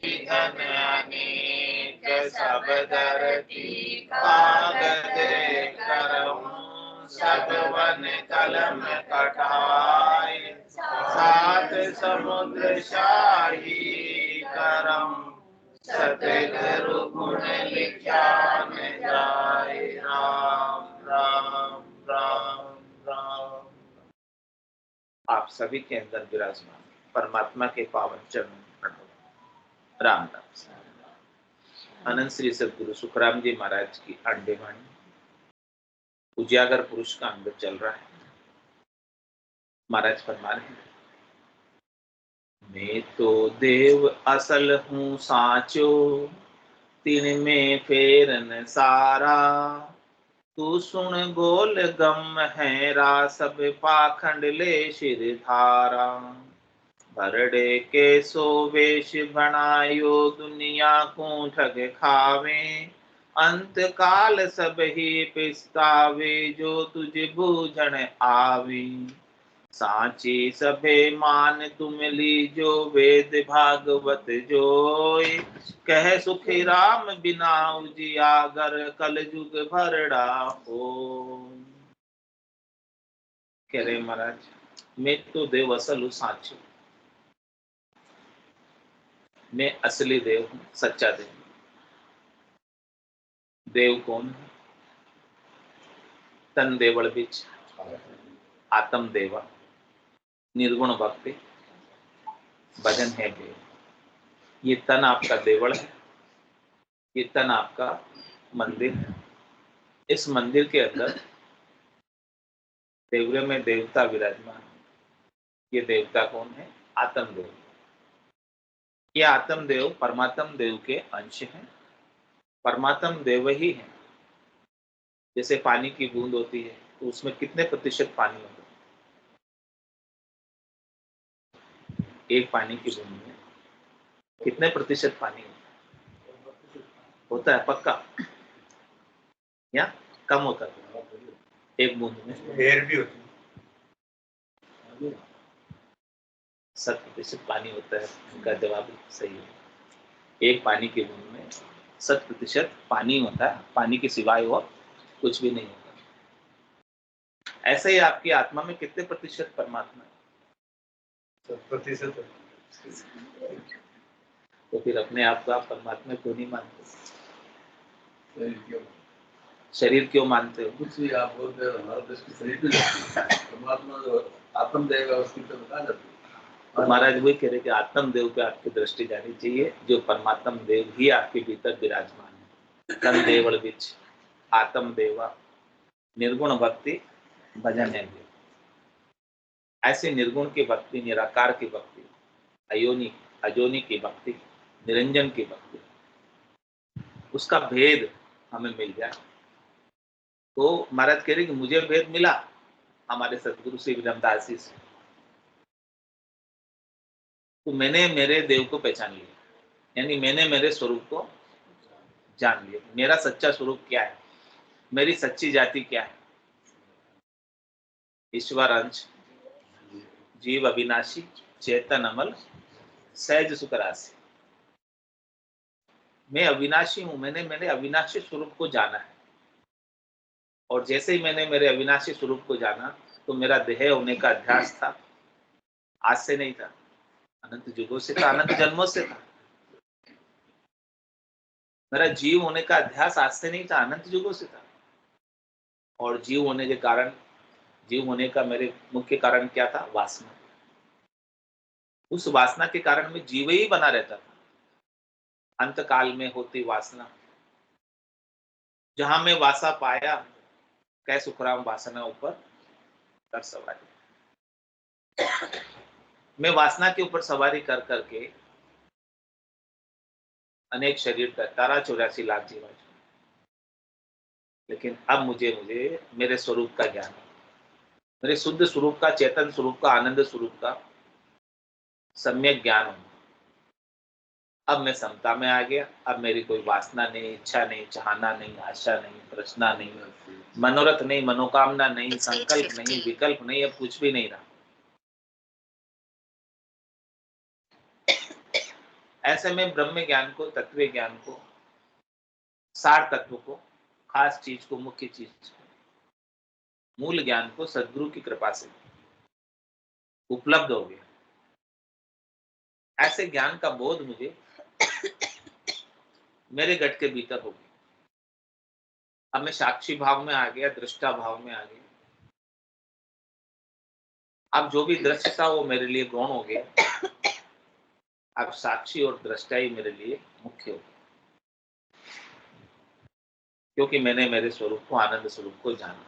विधन अनेक सब धरती कागज करम सब वन कलम कटाए सात समुद्र शाही करम सतगुरु गुण लिख्यान जाए। राम राम राम राम। आप सभी के अंदर विराजमान परमात्मा के पावन चरणों में प्रणव। राम राम। अनंत श्री सदगुरु सुखराम जी महाराज की अंडे वाणी उजागर पुरुष का अंग चल रहा है। महाराज फरमा रहे हैं, मैं तो देव असल हूँ साचो तीन में फेर न सारा तू सुन गोल गम है रा सब पाखंड ले शिर धारा भरड़े के सो वेश बनायो दुनिया को ठग खावे अंत काल सब ही पिस्तावे जो तुझ बूझण आवे सांची सभे मान तुम लीजो वेद भागवत जोय कह सुखी राम बिना उजियागर कल जुग भरड़ा हो। कह रहे महाराज, मैं तो देव असल हूँ साचो, मैं असली देव हूँ, सच्चा देव। देव कौन है? तन देवल बीच आत्म देवा निर्गुण भक्ति भजन है देव। ये तन आपका देवल है, ये तन आपका मंदिर है। इस मंदिर के अंदर देवरे में देवता विराजमान। ये देवता कौन है? आत्मदेव। ये आत्मदेव परमात्म देव के अंश हैं। परमात्म देव ही है। जैसे पानी की बूंद होती है तो उसमें कितने प्रतिशत पानी होता है? एक पानी की बूंद में कितने प्रतिशत पानी होता है? पक्का या कम होता है? एक बूंद में एयर भी होती है। 7% पानी होता है। उनका जवाब सही है। एक पानी की बूंद में 7% पानी होता है। पानी के सिवाय और कुछ भी नहीं होता। ऐसे ही आपकी आत्मा में कितने प्रतिशत परमात्मा है? 7%। तो फिर अपने आप को आप परमात्मा क्यों नहीं मानते? शरीर क्यों मानते हो? कुछ भी आप बोलते हो, हमारा दृष्टि शरीर पे परमात्मा जो आत्मदेव है उसकी तरफ बता जाती है। महाराज वही कह रहे कि आत्मदेव पे आपकी दृष्टि जानी चाहिए, जो परमात्म देव ही आपके भीतर विराजमान है। तन देवल बीच आत्म देवा निर्गुण भक्ति भजन है। ऐसे निर्गुण की भक्ति, निराकार की भक्ति, अयोनि अजोनि की भक्ति, निरंजन की भक्ति, उसका भेद हमें मिल जाए। तो महाराज कह रहे कि मुझे भेद मिला हमारे सदगुरु श्री विरमदास जी से, तो मैंने मेरे देव को पहचान लिया, यानी मैंने मेरे स्वरूप को जान लिया। मेरा सच्चा स्वरूप क्या है, मेरी सच्ची जाति क्या है? ईश्वर अंश, जीव अविनाशी, चेतन अमल, सहज सुख राशि। मैं अविनाशी हूं। मैंने अविनाशी स्वरूप को जाना है। और जैसे ही मैंने मेरे अविनाशी स्वरूप को जाना तो मेरा देह होने का अध्यास था, आज से नहीं था, अनंत युगों से था, अनंत जन्मों से था। मेरा जीव होने का अध्यास आज से नहीं था, अनंत युगों से था। और जीव होने के कारण, जीव होने का मेरे मुख्य कारण क्या था? वासना। उस वासना के कारण मैं जीव ही बना रहता था। अंत काल में होती वासना, जहां मैं वासा पाया, कै सुखराम वासना ऊपर कर सवारी। मैं वासना के ऊपर सवारी कर करके अनेक शरीर का 84 लाख जीवन, लेकिन अब मुझे मेरे स्वरूप का ज्ञान, मेरे शुद्ध स्वरूप का, चेतन स्वरूप का, आनंद स्वरूप का सम्यक ज्ञान हो। अब मैं समता में आ गया। अब मेरी कोई वासना नहीं, इच्छा नहीं, चाहना नहीं, आशा नहीं, तृष्णा नहीं, मनोरथ नहीं, मनोकामना नहीं, संकल्प नहीं, विकल्प नहीं, अब कुछ भी नहीं रहा। ऐसे में ब्रह्म ज्ञान को, तत्व ज्ञान को, सार तत्व को, खास चीज को, मुख्य चीज को, मूल ज्ञान को सदगुरु की कृपा से उपलब्ध हो गया। ऐसे ज्ञान का बोध मुझे मेरे घट के भीतर हो गया। अब मैं साक्षी भाव में आ गया, दृष्टा भाव में आ गया। अब जो भी दृश्य था वो मेरे लिए गौण हो गया। अब साक्षी और दृष्टा ही मेरे लिए मुख्य हो गया, क्योंकि मैंने मेरे स्वरूप को, आनंद स्वरूप को जाना।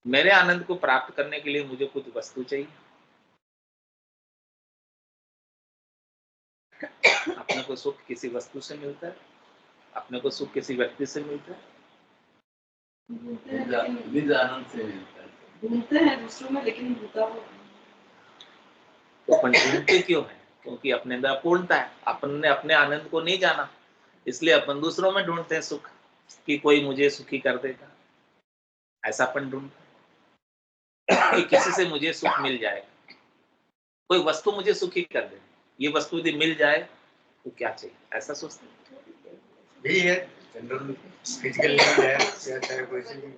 मेरे आनंद को प्राप्त करने के लिए मुझे कुछ वस्तु चाहिए। अपने को सुख किसी वस्तु से मिलता है, अपने को सुख किसी व्यक्ति से मिलता है, आनंद से मिलता है। ढूंढते हैं दूसरों में, लेकिन होता वो तो अपन ढूंढते क्यों है? क्योंकि अपने अंदर अपूर्णता है। अपन ने अपने आनंद को नहीं जाना, इसलिए अपन दूसरों में ढूंढते हैं सुख, कि कोई मुझे सुखी कर देगा। ऐसा अपन ढूंढते हैं कि किसी से मुझे सुख मिल जाए, कोई वस्तु मुझे सुखी कर दे। ये वस्तु यदि मिल जाए तो क्या चाहिए, ऐसा सोचते हैं। यही है जनरल फिजिकल नीड है, या चाहे कोई सी भी।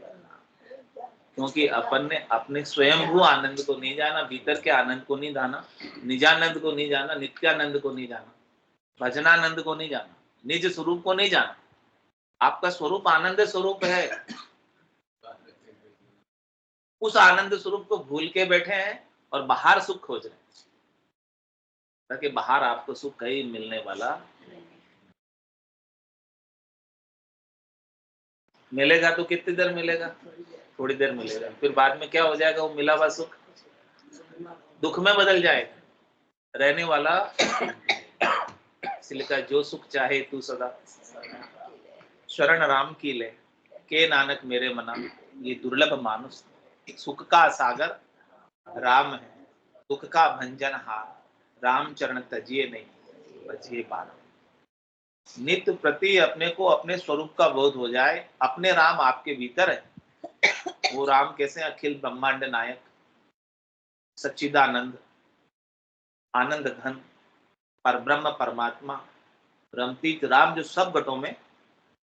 क्योंकि अपन ने अपने स्वयंभू आनंद को नहीं जाना, भीतर के आनंद को नहीं जाना, निजानंद को नहीं जाना, नित्यानंद को नहीं जाना, भजनानंद को नहीं जाना, निज स्वरूप को नहीं जाना। आपका स्वरूप आनंद स्वरूप है। उस आनंद स्वरूप को भूल के बैठे हैं और बाहर सुख खोज रहे हैं, ताकि बाहर आपको सुख कहीं मिलने वाला मिलेगा तो कितनी देर मिलेगा, थोड़ी देर मिलेगा, फिर बाद में क्या हो जाएगा, वो मिला हुआ सुख दुख में बदल जाएगा। रहने वाला इसलिए जो सुख चाहे तू सदा शरण राम की ले, के नानक मेरे मना, ये दुर्लभ मानुष। सुख का सागर राम है, दुख का भंजन हार, राम चरण तजिए नहीं बजिए बार। नित्य प्रति अपने को अपने स्वरूप का बोध हो जाए। अपने राम आपके भीतर है। वो राम कैसे? अखिल ब्रह्मांड नायक, सच्चिदानंद, आनंद घन, परब्रह्म परमात्मा, रमतीत राम, जो सब घटों में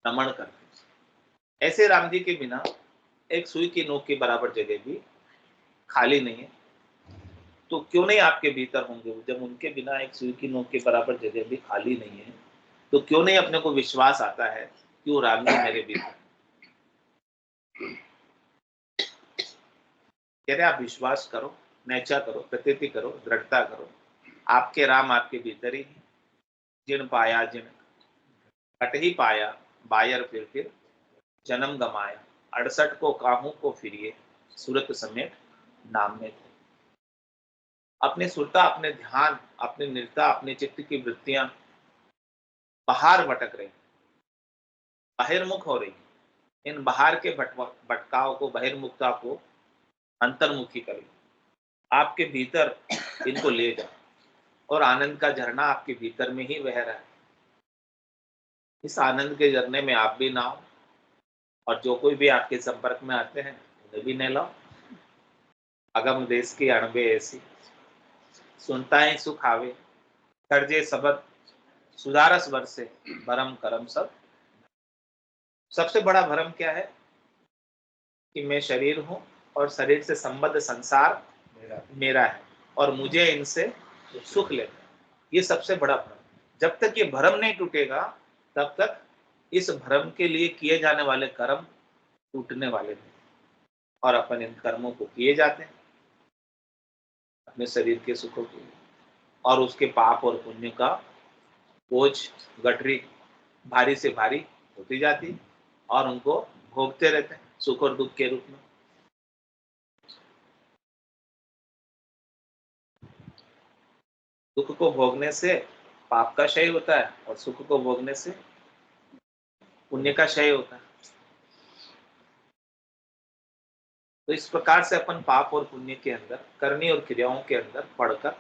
रमण करते। ऐसे राम जी के बिना एक सुई की नोक के बराबर जगह भी खाली नहीं है। तो क्यों नहीं आपके भीतर होंगे? जब उनके बिना एक सुई की नोक के बराबर जगह भी खाली नहीं है, तो क्यों नहीं अपने को विश्वास आता है कि वो राम जी मेरे भीतर? कह रहे आप विश्वास करो, नैचा करो, प्रतीति करो, दृढ़ता करो, आपके राम आपके भीतर ही। जिन पाया जिन घट ही पाया, बायर फिर जन्म गमाया, 68 को काहू को फिरिए, सूरत समेत नाम में थे। अपने सुरता, अपने ध्यान, अपनी निरता, अपने चित्त की वृत्तियां बाहर भटक रही, बहिर्मुख हो रही। इन बाहर के भटकाव को, बहिर्मुखता को अंतर्मुखी करें। आपके भीतर इनको ले जाओ, और आनंद का झरना आपके भीतर में ही बह रहा है। इस आनंद के झरने में आप भी नाओ, और जो कोई भी आपके संपर्क में आते हैं उन्हें भी नहलाओ। अगम देश की अणबे ऐसी, सुनता ही सुख आवे, तर्जे सबद सुधारस वर्षे, भरम करम सब। सबसे बड़ा भरम क्या है? कि मैं शरीर हूं और शरीर से संबद्ध संसार मेरा है, और मुझे इनसे सुख लेना है। ये सबसे बड़ा भ्रम। जब तक ये भ्रम नहीं टूटेगा, तब तक इस भ्रम के लिए किए जाने वाले कर्म टूटने वाले नहीं, और अपन इन कर्मों को किए जाते हैं अपने शरीर के सुखों के लिए, और उसके पाप और पुण्य का बोझ, गठरी भारी से भारी होती जाती है, और उनको भोगते रहते हैं सुख और दुख के रूप में। दुख को भोगने से पाप का क्षय होता है, और सुख को भोगने से पुण्य का क्षय होता है। तो इस प्रकार से अपन पाप और पुण्य के अंदर, करनी और क्रियाओं के अंदर पढ़कर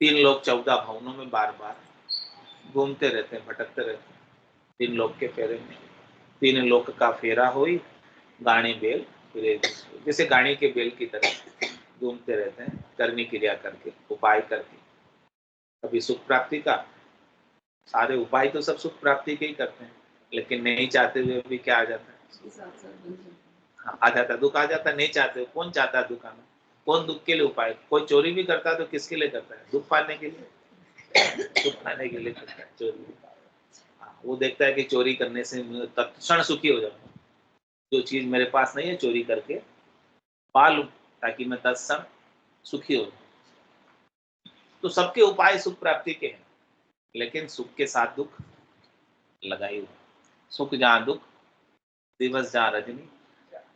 3 लोक 14 भवनों में बार बार घूमते रहते हैं, भटकते रहते हैं। 3 लोक के फेरे में 3 लोक का फेरा हुई, गाड़ी बेल फिरे। जैसे गाड़ी के बेल की तरह घूमते रहते हैं करनी क्रिया करके, उपाय करके। कभी सुख प्राप्ति का, सारे उपाय तो सब सुख प्राप्ति के ही करते हैं, लेकिन नहीं चाहते हुए भी क्या आ जाता है? हाँ, आ जाता है, दुख आ जाता है। नहीं चाहते, कौन चाहता है दुख आना? कौन दुख के लिए उपाय? कोई चोरी भी करता है तो किसके लिए करता है? दुख पाने के लिए, दुख पाने के लिए करता है चोरी। हाँ, वो देखता है कि चोरी करने से मैं तत्क्षण सुखी हो जाऊंगा, जो चीज मेरे पास नहीं है चोरी करके पा लूं, ताकि मैं तत्क्षण सुखी हो जाऊं। तो सबके उपाय सुख प्राप्ति के हैं, लेकिन सुख के साथ दुख लगा ही हुआ। सुख जहाँ दुख, दिवस जहाँ रजनी,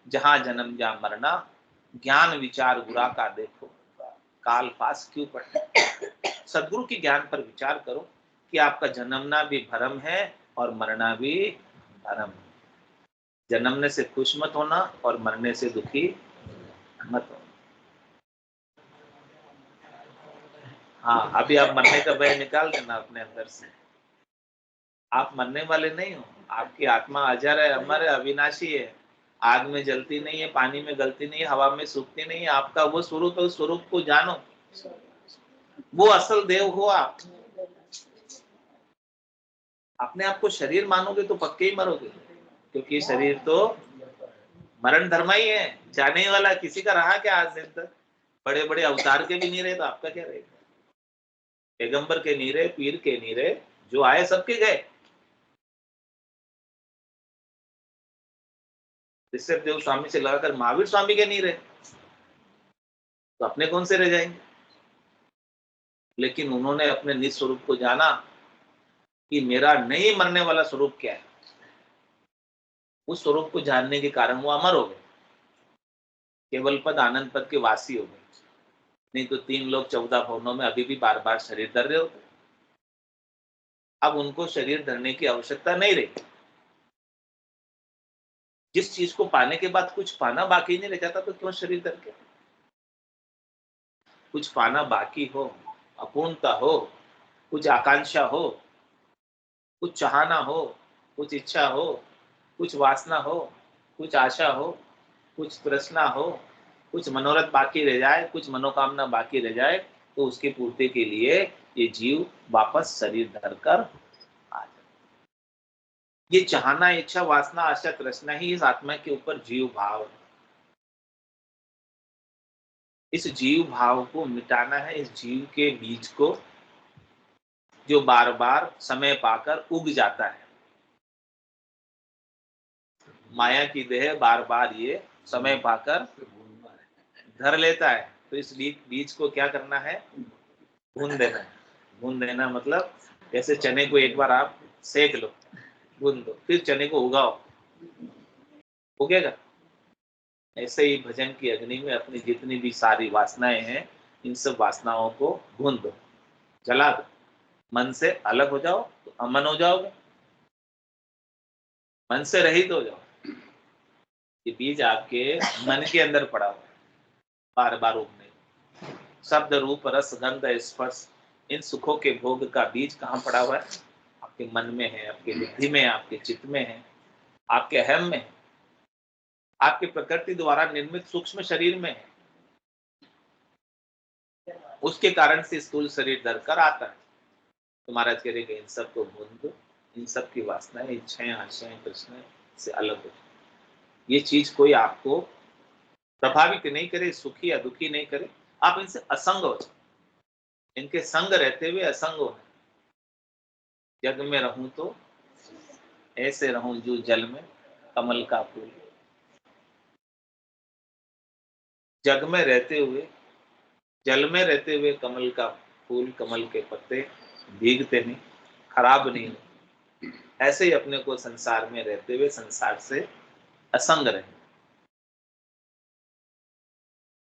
जहाँ जन्म जहाँ मरना, ज्ञान विचार बुरा का देखो, काल पास क्यों पड़ना। सदगुरु के ज्ञान पर विचार करो कि आपका जन्मना भी भरम है और मरना भी भरम है। जन्मने से खुश मत होना और मरने से दुखी मत होना। हाँ, अभी आप मरने का भय निकाल देना अपने अंदर से। आप मरने वाले नहीं हो, आपकी आत्मा अजर है, अमर है, अविनाशी है। आग में जलती नहीं है, पानी में गलती नहीं है, हवा में सूखती नहीं है। आपका वो स्वरूप है, उस स्वरूप को जानो, वो असल देव हो आप। अपने आप को शरीर मानोगे तो पक्के ही मरोगे, क्योंकि शरीर तो मरण धर्म ही है, जाने वाला। किसी का रहा क्या आज दिन तक? बड़े बड़े अवतार के भी नहीं रहे तो आपका क्या रहेगा? पैगंबर के नहीं रहे, पीर के नहीं रहे, जो आए सबके गए। ऋषभ देव स्वामी से लगाकर महावीर स्वामी के नहीं रहे, तो अपने कौन से रह जाएंगे? लेकिन उन्होंने अपने निज स्वरूप को जाना कि मेरा नहीं मरने वाला स्वरूप क्या है। उस स्वरूप को जानने के कारण वो अमर हो गए, केवल पद आनंद पद के वासी हो गए। नहीं तो 3 लोग 14 भवनों में अभी भी बार बार शरीर धर रहे होते। अब उनको शरीर धरने की आवश्यकता नहीं रही। जिस चीज को पाने के बाद कुछ पाना बाकी नहीं रह जाता तो क्यों शरीर धर के? कुछ पाना बाकी हो, अपूर्णता हो, कुछ आकांक्षा हो, कुछ चाहना हो, कुछ इच्छा हो, कुछ वासना हो, कुछ आशा हो, कुछ तृष्णा हो, कुछ मनोरथ बाकी रह जाए, कुछ मनोकामना बाकी रह जाए, तो उसकी पूर्ति के लिए ये जीव वापस शरीर धरकर आ जाए। ये चाहना, इच्छा, वासना, आशा, तृष्णा ही इस आत्मा के ऊपर जीव भाव है। इस जीव भाव को मिटाना है, इस जीव के बीज को, जो बार बार समय पाकर उग जाता है। माया की देह बार बार ये समय पाकर धर लेता है, तो इस बीज को क्या करना है? भून देना है। भून देना मतलब जैसे चने को एक बार आप सेक लो, भून दो, फिर चने को उगाओ, उगेगा। ऐसे ही भजन की अग्नि में अपनी जितनी भी सारी वासनाएं हैं, इन सब वासनाओं को भून दो, जला दो। मन से अलग हो जाओ तो अमन हो जाओगे, मन से रहित हो जाओ। ये बीज आपके मन के अंदर पड़ा हुआ है, बार बार उगने। शब्द रूप रस गंध स्पर्श, इन सुखों के भोग का बीज कहाँ पड़ा हुआ है? आपके मन में है, आपकी बुद्धि में है, आपके चित्त में है, आपके अहम में है, आपके प्रकृति द्वारा निर्मित सूक्ष्म शरीर में है। उसके कारण से स्थूल शरीर धरकर आता है। तो महाराज कह रहे इन सब को भून दो, इन सब की वासनाएं, इच्छाएं, आशाएं, तृष्णाएं से अलग हो। ये चीज कोई आपको प्रभावित नहीं करे, सुखी या दुखी नहीं करे। आप इनसे असंग हो जाओ, इनके संग रहते हुए असंग हो। जग में रहूं तो ऐसे रहूं जो जल में कमल का फूल। जग में रहते हुए, जल में रहते हुए कमल का फूल, कमल के पत्ते भीगते नहीं, खराब नहीं होते। ऐसे ही अपने को संसार में रहते हुए संसार से असंग रहे।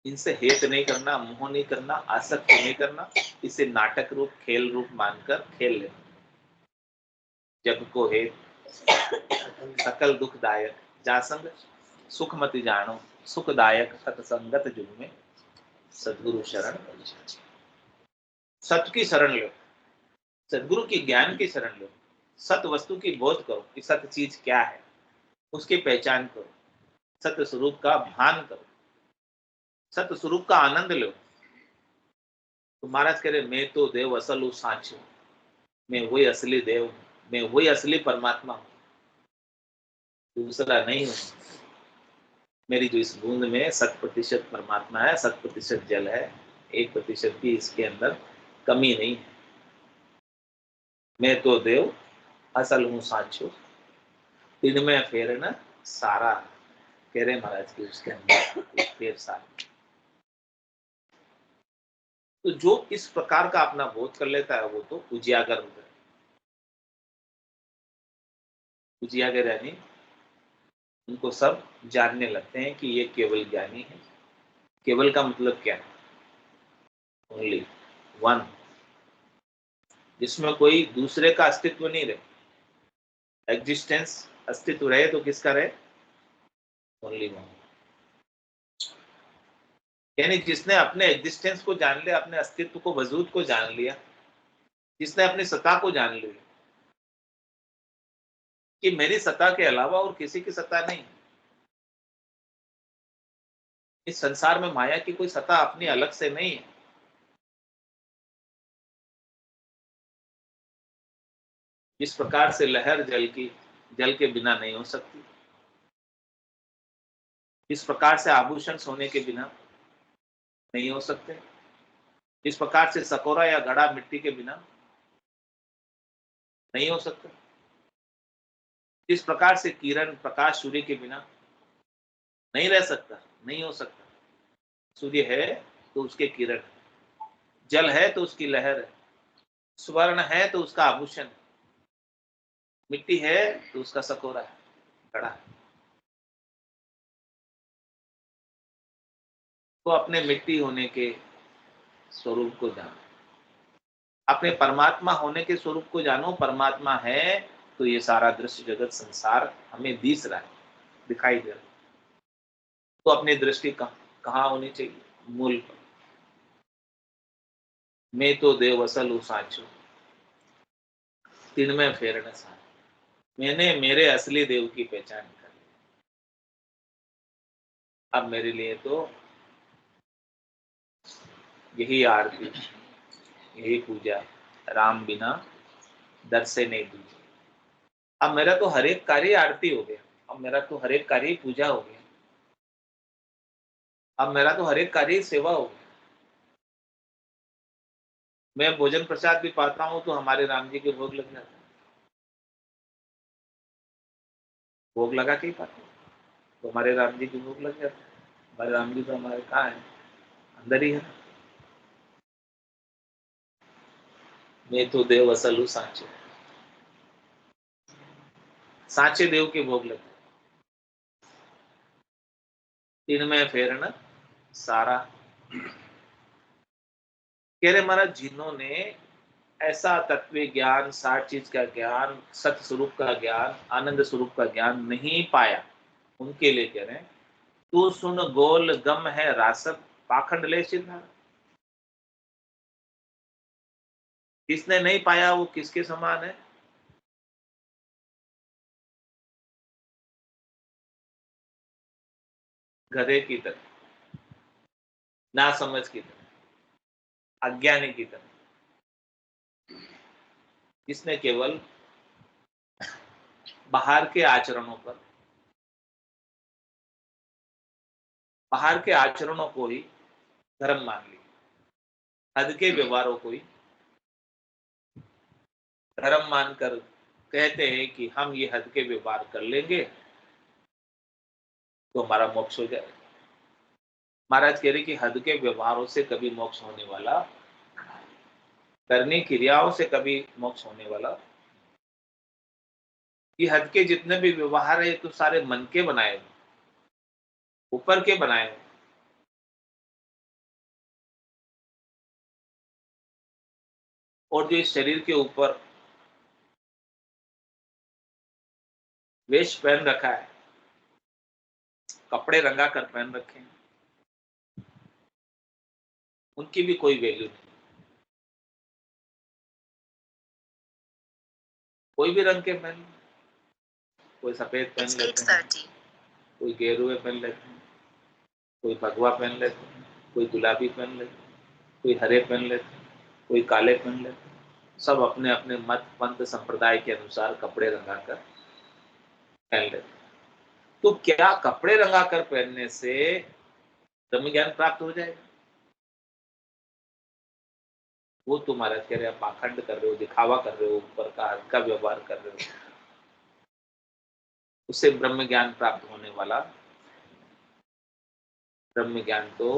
इनसे हेत नहीं करना, मोह नहीं करना, आसक्त नहीं करना। इसे नाटक रूप, खेल रूप मानकर खेल लेना। जग को हेत सकल दुखदायक, जासंग सुख मति जानो, सुखदायक सतसंगत जुग में सदगुरु शरण। सत्य की शरण लो, सदगुरु की ज्ञान की शरण लो। सत्य वस्तु की बोध करो कि सत्य चीज क्या है, उसकी पहचान करो, सत्य स्वरूप का भान करो। सत्य स्वरूप का आनंद लो। तो महाराज कह रहे मैं तो देव असल हूँ साचो, मैं वही असली देव हूँ, मैं वही असली परमात्मा हूँ, दूसरा नहीं हूँ। मेरी जो इस बूंद में 100% परमात्मा है, 100% जल है, 1% भी इसके अंदर कमी नहीं है। मैं तो देव असल हूँ साचो, दिन में फेर न सारा, कह रहे महाराज की उसके अंदर फेर सारा। तो जो इस प्रकार का अपना बोध कर लेता है वो तो उजियागर हो गया। उजियागर यानी उनको सब जानने लगते हैं कि ये केवल ज्ञानी है। केवल का मतलब क्या है? ओनली वन, जिसमें कोई दूसरे का अस्तित्व नहीं रहे। एग्जिस्टेंस अस्तित्व रहे तो किसका रहे? Only one. यानी जिसने अपने एग्जिस्टेंस को जान लिया, अपने अस्तित्व को, वजूद को जान लिया, जिसने अपनी सत्ता को जान लिया कि मेरी सत्ता के अलावा और किसी की सत्ता नहीं। इस संसार में माया की कोई सत्ता अपनी अलग से नहीं है। इस प्रकार से लहर जल के बिना नहीं हो सकती, इस प्रकार से आभूषण सोने के बिना नहीं हो सकते, इस प्रकार से सकोरा या घड़ा मिट्टी के बिना नहीं हो सकता, इस प्रकार से किरण प्रकाश सूर्य के बिना नहीं रह सकता, नहीं हो सकता। सूर्य है तो उसके किरण है, जल है तो उसकी लहर है, स्वर्ण है तो उसका आभूषण है, मिट्टी है तो उसका सकोरा है, घड़ा है। तो अपने मिट्टी होने के स्वरूप को जानो, अपने परमात्मा होने के स्वरूप को जानो। परमात्मा है तो ये सारा दृश्य जगत संसार हमें दिख रहा है, दिखाई दे रहा है। तो अपनी दृष्टि कहाँ होनी चाहिए? मूल पर। मैं तो देव असल हूँ साचो, दिन में फेर न सार। मैंने मेरे असली देव की पहचान कर ली। अब मेरे लिए तो यही आरती, यही पूजा, राम बिना दर से नहीं दूजी। अब मेरा तो हर एक कार्य आरती हो गया, अब मेरा तो हर एक कार्य पूजा हो गया, अब मेरा तो हर एक कार्य सेवा हो गया। मैं भोजन प्रसाद भी पाता हूँ तो हमारे राम जी के भोग लग जाता है, भोग लगा के ही पाता हूँ तो हमारे राम जी के भोग लग जाता है। हमारे राम जी तो हमारे कहाँ है? अंदर ही है। मैं तो देव असल हूँ सांचे, सांचे देव के भोग लगते, इनमें फेरना सारा। कह रहे महाराज जिन्होंने ऐसा तत्व ज्ञान, सार चीज का ज्ञान, सत्य स्वरूप का ज्ञान, आनंद स्वरूप का ज्ञान नहीं पाया, उनके लिए कह रहे हैं तू सुन गोल गम है रासत पाखंड ले सिद्धा। किसने नहीं पाया वो किसके समान है? गधे की तरह, ना समझ की तरह, अज्ञानी की तरह, जिसने केवल बाहर के आचरणों पर, बाहर के आचरणों को ही धर्म मान लिया, हद के व्यवहारों को ही धर्म मानकर कहते हैं कि हम ये हद के व्यवहार कर लेंगे तो हमारा मोक्ष हो जाएगा। महाराज कह रहे कि हद के व्यवहारों से कभी मोक्ष होने वाला, करनी क्रियाओं से कभी मोक्ष होने वाला, ये हद के जितने भी व्यवहार है तो सारे मन के बनाए हुए, ऊपर के बनाए हुए। और जो इस शरीर के ऊपर वेश पहन रखा है, कपड़े रंगा कर पहन रखे हैं, उनकी भी कोई वैल्यू नहीं। कोई भी रंग के पहन, कोई सफेद पहन लेते हैं, कोई गेरुए पहन लेते हैं, कोई भगवा पहन लेते हैं, कोई गुलाबी पहन लेते हैं, कोई हरे पहन लेते हैं, कोई काले पहन लेते हैं। सब अपने अपने मत पंथ संप्रदाय के अनुसार कपड़े रंगाकर पहन लेते हैं। तो क्या कपड़े रंगाकर पहनने से ब्रह्म ज्ञान प्राप्त हो जाएगा? वो तो महाराज कह रहे हैं, पाखंड कर रहे हो, दिखावा कर रहे हो, ऊपर का हद का व्यवहार कर रहे हो। उससे ब्रह्म ज्ञान प्राप्त होने वाला, ब्रह्म ज्ञान तो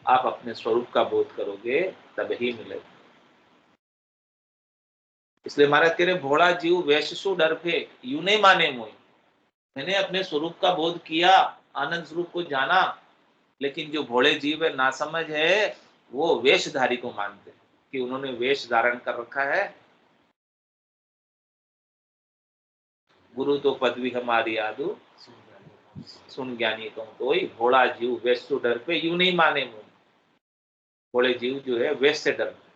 आप अपने स्वरूप का बोध करोगे तब ही मिलेगा। इसलिए महाराज कह रहे, भोला जीव वैश्य सु डर फे, यूं नहीं माने मोई। मैंने अपने स्वरूप का बोध किया, आनंद स्वरूप को जाना, लेकिन जो भोले जीव है, नासमझ है, वो वेशधारी को मानते हैं कि उन्होंने वेश धारण कर रखा है। गुरु तो पदवी हमारी आदू, सुन ज्ञानी कहूं कोई, भोला जीव वेश सु डर पे, यूं नहीं माने मोई। भोले जीव जो है वेश से डरते,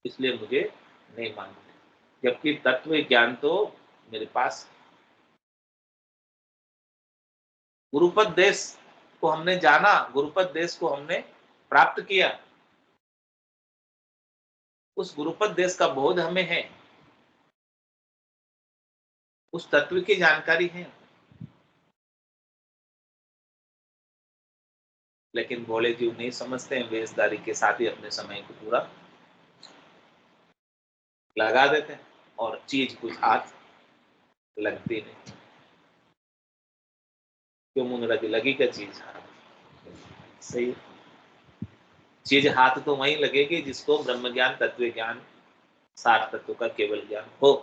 इसलिए मुझे नहीं मानते, जबकि तत्व ज्ञान तो मेरे पास। गुरुपद देश को हमने जाना, गुरुपद देश को हमने प्राप्त किया, उस गुरुपद देश का बोध हमें है, उस तत्व की जानकारी है। लेकिन भोले जीव नहीं समझते हैं, वेशधारी के साथ ही अपने समय को पूरा लगा देते हैं और चीज कुछ हाथ लगती नहीं। क्यों मुंदड़ा की लगी क्या चीज हाथ? सही, चीज हाथ तो वहीं लगेगी जिसको ब्रह्म ज्ञान, तत्व ज्ञान, सार तत्व का केवल ज्ञान हो।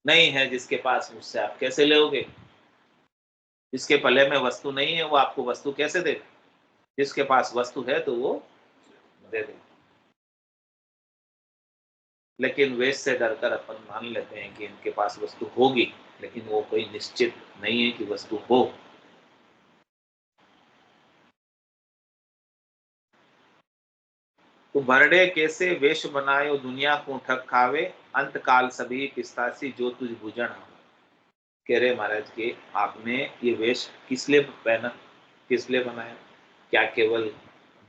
नहीं है जिसके पास, मुझसे आप कैसे लोगे? जिसके पल्ले में वस्तु नहीं है वो आपको वस्तु कैसे दे? जिसके पास वस्तु है तो वो दे दे। लेकिन वेश से डरकर अपन मान लेते हैं कि इनके पास वस्तु होगी, लेकिन वो कोई निश्चित नहीं है कि वस्तु हो। तो भरडे कैसे वेश बनायो, दुनिया को ठग खावे, अंत काल सभी पिस्तासी जो तुझ भुजन। कह रहे महाराज के, आपने ये वेश किस लिए पहना, किस लिए बनाया? क्या केवल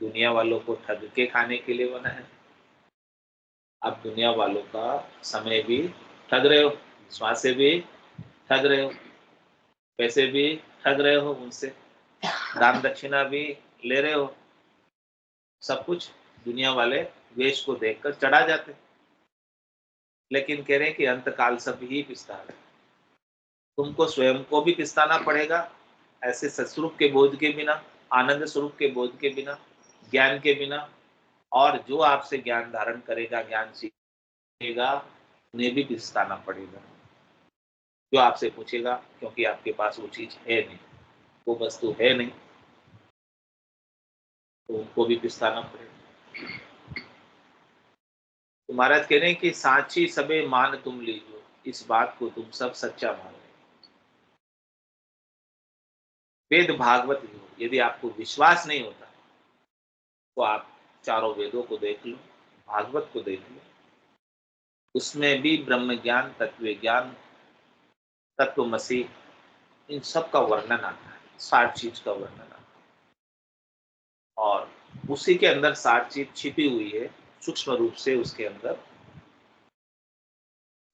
दुनिया वालों को ठग के खाने के लिए बनाया? आप दुनिया वालों का समय भी ठग रहे हो, श्वास से भी ठग रहे हो, पैसे भी ठग रहे हो उनसे, दान दक्षिणा भी ले रहे हो। सब कुछ दुनिया वाले वेश को देखकर चढ़ा जाते, लेकिन कह रहे हैं कि अंतकाल सब ही पिसता है। तुमको स्वयं को भी पिसताना पड़ेगा, ऐसे सत्स्वरूप के बोध के बिना, आनंद स्वरूप के बोध के बिना, ज्ञान के बिना, और जो आपसे ज्ञान धारण करेगा, ज्ञान सीखेगा, उन्हें भी पिसताना पड़ेगा। जो आपसे पूछेगा, क्योंकि आपके पास वो चीज है नहीं, वो वस्तु है नहीं, तो उनको भी पिसताना पड़ेगा। तो महाराज कह रहे हैं कि सांची सबे मान तुम लीजो, इस बात को तुम सब सच्चा मानो। वेद भागवत लो, यदि आपको विश्वास नहीं होता तो आप चारों वेदों को देख लो, भागवत को देख लो, उसमें भी ब्रह्म ज्ञान, तत्व ज्ञान, तत्वमसी, इन सब का वर्णन आता है, सार चीज का वर्णन आता है। और उसी के अंदर सार चीज छिपी हुई है, सूक्ष्म रूप से उसके अंदर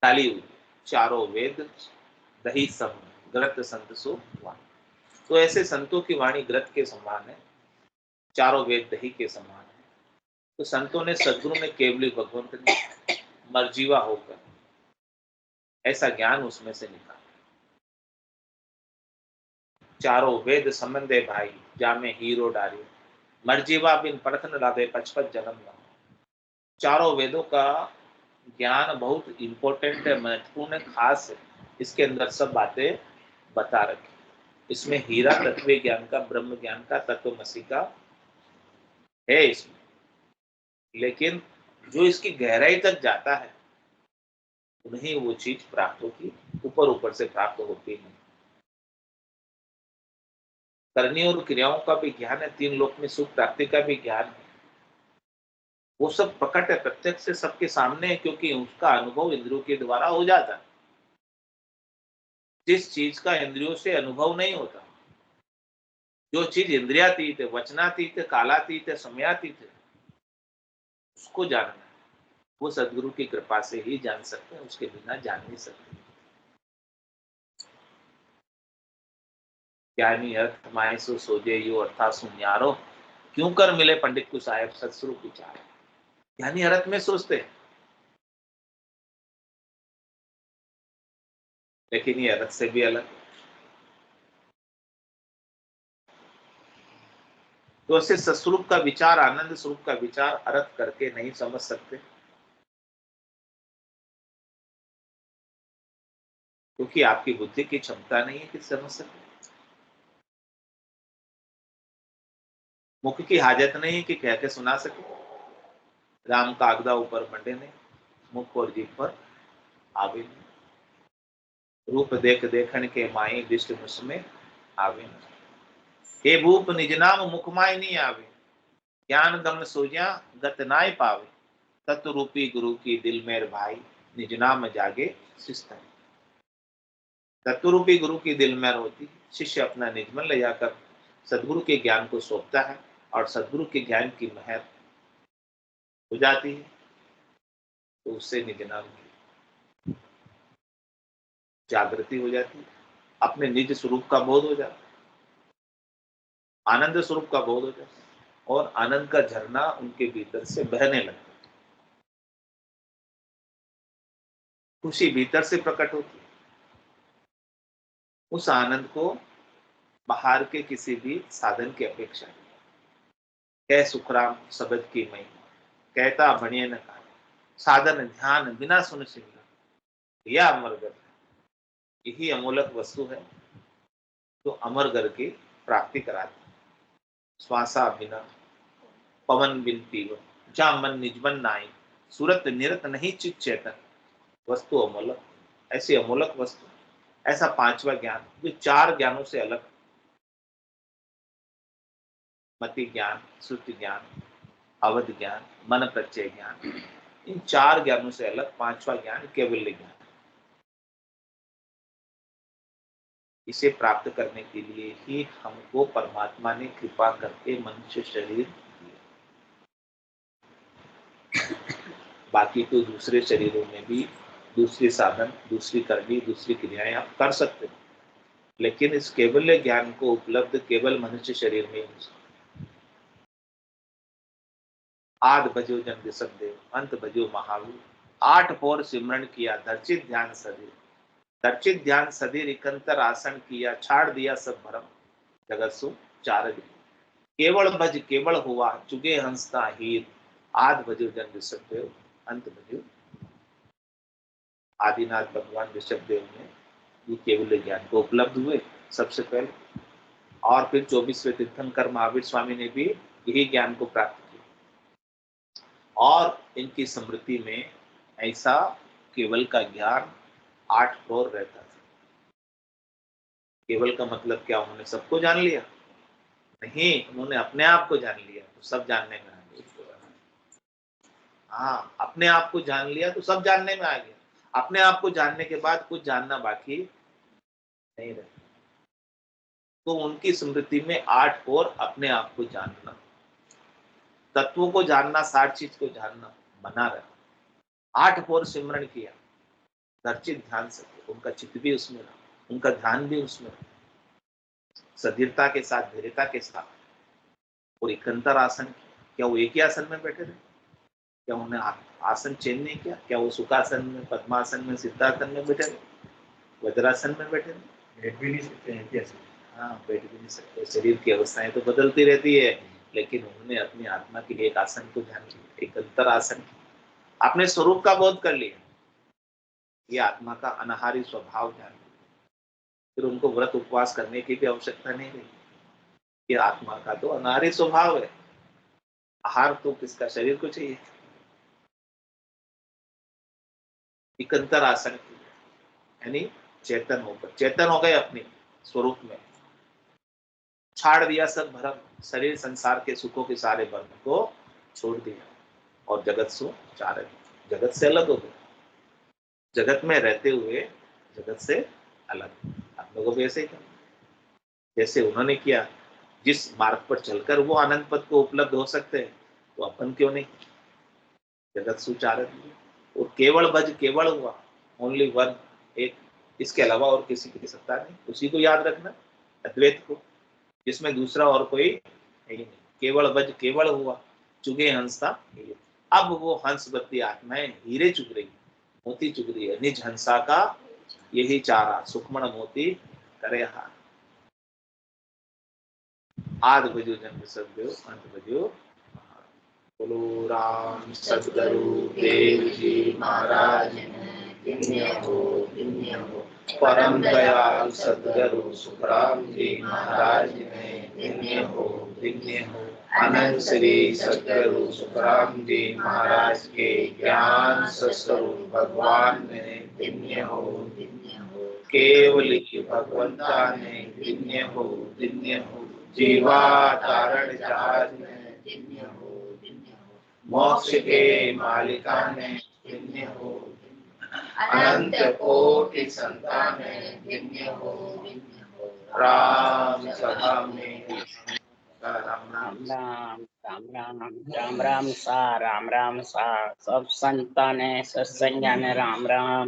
डाली हुई। चारों वेद दही सम, ग्रत संत सो वाणी। तो ऐसे संतों की वाणी ग्रत के समान है, चारों वेद दही के समान है। तो संतों ने, सदगुरु ने केवली भगवंत ने मर्जीवा होकर ऐसा ज्ञान उसमें से निकाला। चारों वेद संबंधे भाई, जामे हीरो डारी, मर्जीवा बिन प्रथन राधे पचपच जन्म न। चारों वेदों का ज्ञान बहुत इंपॉर्टेंट है, महत्वपूर्ण है, खास है। इसके अंदर सब बातें बता रखी। इसमें हीरा तत्व ज्ञान का, ब्रह्म ज्ञान का, तत्वमसी का है इसमें। लेकिन जो इसकी गहराई तक जाता है उन्हें वो चीज प्राप्त होती, ऊपर ऊपर से प्राप्त होती है। करनी और क्रियाओं का भी ज्ञान है, तीन लोक में सुख प्राप्ति का भी ज्ञान है, वो सब प्रकट है, प्रत्यक्ष से सबके सामने है, क्योंकि उसका अनुभव इंद्रियों के द्वारा हो जाता है। जिस चीज का इंद्रियों से अनुभव नहीं होता, जो चीज इंद्रियातीत है, वचनातीत है, कालातीत है, समयातीत है, उसको जानना है। वो सदगुरु की कृपा से ही जान सकते हैं, उसके बिना जान नहीं सकते। ज्ञानी अर्थ माए सो सोजे यो अर्था सुन्यारो, क्यों कर मिले पंडित को साहेब सत्स्वरूप विचार। ज्ञानी अर्थ में सोचते हैं, लेकिन ये अर्थ से भी अलग है। तो ऐसे सत्स्वरूप का विचार, आनंद स्वरूप का विचार अर्थ करके नहीं समझ सकते, क्योंकि आपकी बुद्धि की क्षमता नहीं है कि समझ सके। मुख की हाजत नहीं है कि कह के सुना सके। राम कागदा ऊपर मंडे नहीं, मुख और जीभ पर आवे नहीं। रूप देख देखन के माई दृष्टि मुझमें आवे नहीं। हे भूप निज नाम मुख माय नहीं आवे, ज्ञान गम सोजा गत नाय पावे। तत्व रूपी गुरु की दिल मेर भाई, निज नाम जागे शिष्ट। तत्व रूपी गुरु की दिल मेर होती, शिष्य अपना निज मन ले जाकर सदगुरु के ज्ञान को सौंपता है और सदगुरु के ज्ञान की महर हो जाती है, तो उससे निज नाम की जागृति हो जाती है, अपने निज स्वरूप का बोध हो जाता है, आनंद स्वरूप का बोध हो जाता है, और आनंद का झरना उनके भीतर से बहने लगता है। खुशी भीतर से प्रकट होती है। उस आनंद को बाहर के किसी भी साधन की अपेक्षा नहीं। कह सुखराम शब्द की महिमा, कहता बनिए न कहा, साधन ध्यान बिना सुन सिमरन, यह अमरगर है। यही अमूलक वस्तु है जो अमरगर की प्राप्ति कराती है। श्वासा बिना पवन बिन पीव, जा मन निजमन नाई, सूरत निरत नहीं चित चेतन, वस्तु अमूलक। ऐसी अमूलक वस्तु, ऐसा पांचवा ज्ञान जो चार ज्ञानों से अलग, मति ज्ञान, श्रुति ज्ञान, अवध ज्ञान, मन प्रत्यय ज्ञान, इन चार ज्ञानों से अलग पांचवा ज्ञान केवल्य ज्ञान। इसे प्राप्त करने के लिए ही हमको परमात्मा ने कृपा करके मनुष्य शरीर दिया। बाकी तो दूसरे शरीरों में भी दूसरे साधन, दूसरी करनी, दूसरी क्रियाएं आप कर सकते हो, लेकिन इस केवल्य ज्ञान को उपलब्ध केवल मनुष्य शरीर में ही। आद भजो जन ऋषभ देव, अंत भजो महावीर, आठ पौर सिमरण किया दर्चित ध्यान सदी, दर्चित ध्यान सदी रिकंतर आसन किया, छाड़ दिया सब भरम, जगत सु चार दिन, केवल भज केवल हुआ चुगे हंसता हीर, आद भजो जन ऋषभ देव, अंत भजो। आदिनाथ भगवान ऋषभ देव ने ये केवल ज्ञान को उपलब्ध हुए सबसे पहले, और फिर 24वें तीर्थंकर महावीर स्वामी ने भी यही ज्ञान को प्राप्त किया, और इनकी स्मृति में ऐसा केवल का ज्ञान 8 फ्लोर रहता था। केवल का मतलब क्या, उन्होंने सबको जान लिया? नहीं, उन्होंने अपने आप को जान लिया तो सब जानने में आ गया। हाँ, अपने आप को जान लिया तो सब जानने में आ गया। अपने आप को जानने के बाद कुछ जानना बाकी नहीं रहता। तो उनकी स्मृति में 8 और अपने आप को जानना, तत्वों को जानना, सार चीज को जानना बना रहा। 8 और सिमरण किया दर्चित ध्यान से, उनका चित्त भी उसमें रहा, उनका ध्यान भी उसमें रहा, सधीरता के साथ, धैर्यता के साथ, और एकंतर आसन किया। क्या वो एक ही आसन में बैठे रहे? क्या उन्हें आसन चेंज नहीं किया? क्या वो सुखासन में, पद्मासन में, सिद्धासन में बैठे रहे, वज्रासन में बैठे रहे? बैठ भी नहीं सकते हैं कैसे? हाँ, बैठ भी नहीं सकते। शरीर की अवस्थाएं तो बदलती रहती है, लेकिन उन्होंने अपनी आत्मा के एक आसन को ध्यान किया, एक अंतर आसन, अपने स्वरूप का बोध कर लिया, ये आत्मा का अनाहारी स्वभाव जान लिया। फिर उनको व्रत उपवास करने की भी आवश्यकता नहीं रही। ये आत्मा का तो अनाहारी स्वभाव है, आहार तो किसका, शरीर को चाहिए। एक अंतर आसन यानी चेतन होकर, चेतन हो गए अपने स्वरूप में, छाड़ दिया सब भरम, शरीर संसार के सुखों के सारे भरम को छोड़ दिया, और जगत सो चार, जगत से अलग हो गए, जगत में रहते हुए जगत से अलग। आप लोगों को ऐसे ही था, जैसे उन्होंने किया, जिस मार्ग पर चलकर वो अनंत पद को उपलब्ध हो सकते हैं, तो अपन क्यों नहीं? जगत सुचारक और केवल भज केवल हुआ, ओनली वन, एक, इसके अलावा और किसी की सत्ता नहीं। उसी को याद रखना, अद्वैत को, जिसमें दूसरा और कोई है ही नहीं। केवल भज केवल हुआ, चुगे हंसता। अब वो हंसवती आत्माएं हीरे चुग रही, मोती चुग रही है। निज हंसा का यही चारा, सुखमण मोती करे हार। आद बजो जन्म सददेव, अंत बजो। बोलो राम सदगुरु देव जी महाराज, दिव्य हो परम दयाल सदगुरु सुखराम जी महाराज ने दिव्य हो दिव्य हो। अनंत श्री सदगुरु सुखराम जी महाराज के ज्ञान स्वरूप भगवान ने दिव्य हो केवल भगवंता ने दिव्य हो जीवा तारण जहाज में, दिव्य हो मोक्ष के मालिका ने दिव्य हो। अनंत कोटि संतान ने दिव्य हो। राम सभा में राम राम राम राम राम राम राम सा राम राम सा, सब संतान ने सत्संग ने राम राम।